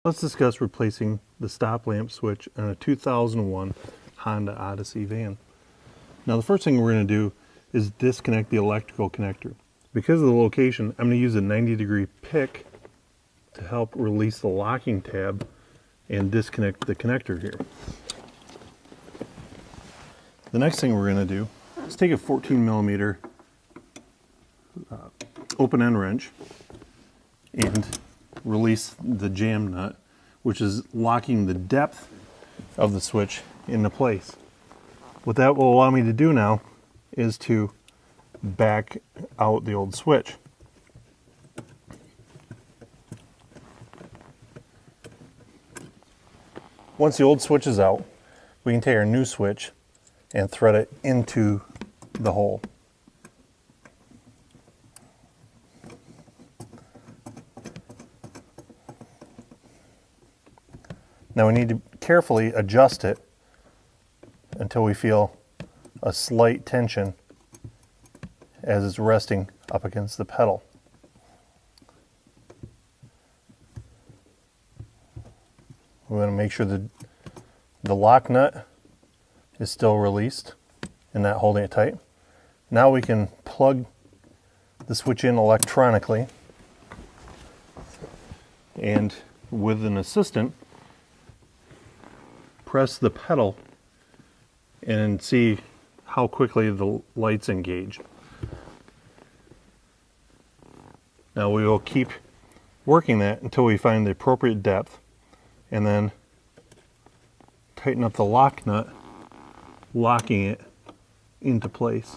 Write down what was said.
Let's discuss replacing the stop lamp switch on a 2001 Honda Odyssey van. Now the first thing we're going to do is disconnect the electrical connector. Because of the location, I'm going to use a 90-degree pick to help release the locking tab and disconnect the connector here. The next thing we're going to do is take a 14mm open end wrench and release the jam nut, which is locking the depth of the switch into place. What that will allow me to do now is to back out the old switch. Once the old switch is out, we can take our new switch and thread it into the hole. Now we need to carefully adjust it until we feel a slight tension as it's resting up against the pedal. We want to make sure that the lock nut is still released and not holding it tight. Now we can plug the switch in electronically, and with an assistant, press the pedal and see how quickly the lights engage. Now we will keep working that until we find the appropriate depth, and then tighten up the lock nut, locking it into place.